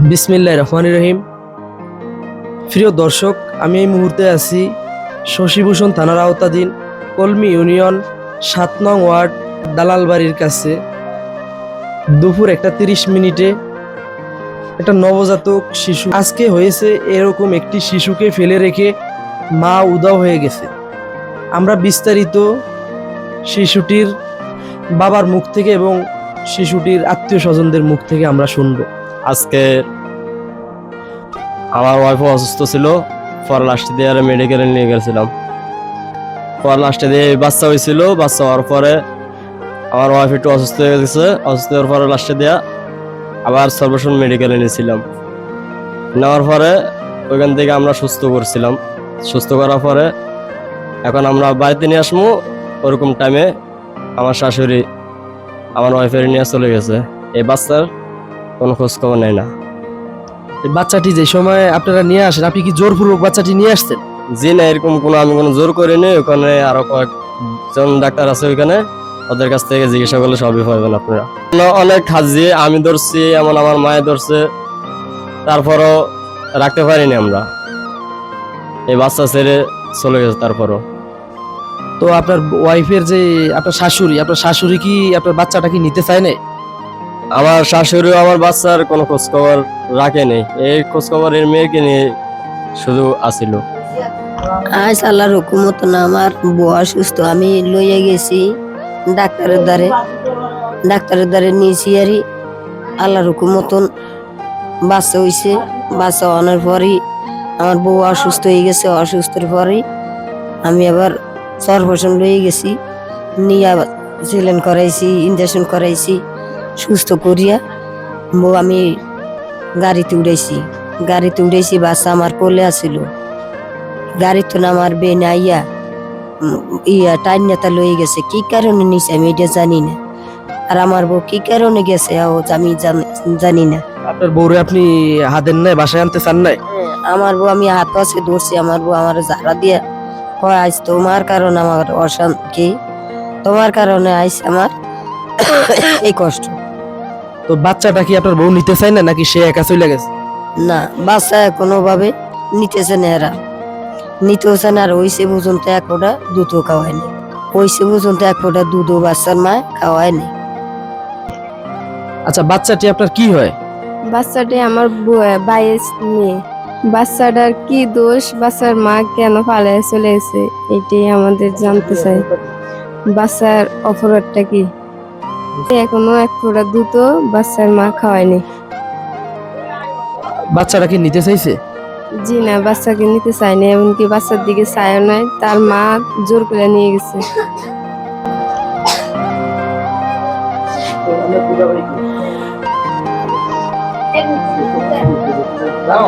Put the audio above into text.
বিসমিল্লাহির রহমানির রহিম। প্রিয় দর্শক, আমি এই মুহূর্তে আছি শশীভূষণ থানার আওতাধীন কলমি ইউনিয়ন ৭ নং ওয়ার্ড দালালবাড়ির কাছে। দুপুর 1:30 একটা নবজাতক শিশু আজকে হয়েছে। এরকম একটি শিশুকে ফেলে রেখে মা উধাও হয়ে গেছে। আমরা বিস্তারিত শিশুটির বাবার মুখ থেকে এবং শিশুটির আত্মীয় স্বজনদের মুখ থেকে আমরা শুনবো। আজকে আমার ওয়াইফও অসুস্থ ছিল, পর লাস্টে দিয়ে আর মেডিকেলে নিয়ে গেছিলাম। পর লাস্টে দিয়ে বাচ্চা হয়েছিল, বাচ্চা হওয়ার পরে আমার ওয়াইফ একটু অসুস্থ হয়ে গেছে। অসুস্থ হওয়ার পরে লাস্টে দেওয়া আবার সর্বশন মেডিকেলে নিয়েছিলাম। নেওয়ার পরে ওইখান থেকে আমরা সুস্থ করছিলাম। সুস্থ করার পরে এখন আমরা বাড়িতে নিয়ে আসবো। ওরকম টাইমে আমার শাশুড়ি আমার ওয়াইফের নিয়ে চলে গেছে। এই বাচ্চার কোনো খোঁজ খবর নেয় না। এই বাচ্চাটি যে সময় আপনারা নিয়ে আসেন, আপনি কি জোরপূর্বক বাচ্চাটি নিয়ে আসছেন? জি না, এরকম আমি কোনো জোর করিনি। ওখানে আরো কয়েকজন ডাক্তার আছে ওইখানে, ওদের কাছ থেকে জিজ্ঞাসা করলে সবই পাবেন আপনারা। অনেক হাজি আমি ধরছি, এমন আমার মায়ে ধরছে, তারপরও রাখতে পারিনি আমরা। এই বাচ্চা ছেড়ে চলে গেছে তারপরও। তো আপনার ওয়াইফের যে আপনার শাশুড়ি কি আপনার বাচ্চাটা কি নিতে চায় না? আমার শাশুড়ি আমার বাচ্চার কোনো খোঁজ খবর রাখেনি। এই খোঁজ খবর এর মেয়েকে নিয়ে শুধু আসিল। আজ আল্লাহর হুকুমত না, আমার বউ অসুস্থ, আমি লইয়া গেছি ডাক্তারের দ্বারে নিয়েছি। আরই আল্লাহর হুকুমতন বাচ্চা হইছে। বাচ্চা হওয়ার পরই আমার বউ অসুস্থ হয়ে গেছে। অসুস্থের পরই আমি আবার সর্বশন লইয়া গেছি, নিয়ে আবার সেলেন করাইছি, ইঞ্জেকশন করাইছি। সুস্থ করিয়া বউ আমি গাড়িতে উড়াইছি। বাচ্চা আমার কোলে আসিল। গাড়িতে নামার বেনে আইয়া টাইন নেতা লয়ে গেছে। কি কারণে নিছে আমি এটা জানি না। আর আমার বউ কি কারণে গেছে আমি জানি না। আপনার বউরে আপনি হাতের নাই, বাসায় আনতে চান নাই? আমার বউ আমি হাত আছে ধরছি। আমার বউ আমার ঝাড়া দিয়ে কয়, আজ তোমার কারণে আমার অশান্তি, তোমার কারণে আইস আমার এই কষ্ট। তো বাচ্চাটা কি আপনার বউ নিতে চায় না, নাকি সে একা চলে গেছে? না, বাচ্চা কোনোভাবে নিতেছে না, এরা নিতেছে না। আর ওইসে পর্যন্ত এক ফোঁটা দুধও খাওয়ায়নি। ওইসে পর্যন্ত এক ফোঁটা দুধও বাচ্চার মা খাওয়ায়নি। আচ্ছা, বাচ্চাটি আপনার কি হয়? বাচ্চাটি আমার ভাইয়ের মেয়ে। বাচ্চাটার কি দোষ, বাচ্চার মা কেন পালিয়ে চলে গেছে, এটাই আমাদের জানতে চাই। বাচ্চার অপরাধটা কি? এখনো এক ফোঁটা দুধও বাচ্চার মা খাওয়ায়নি। বাচ্চাটা কি নিতে চাইছে? জি না, বাচ্চাকে নিতে চায়নি, এমনকি বাচ্চার দিকে চায়ও নাই। তার মা জোর করে নিয়ে গেছে। Não.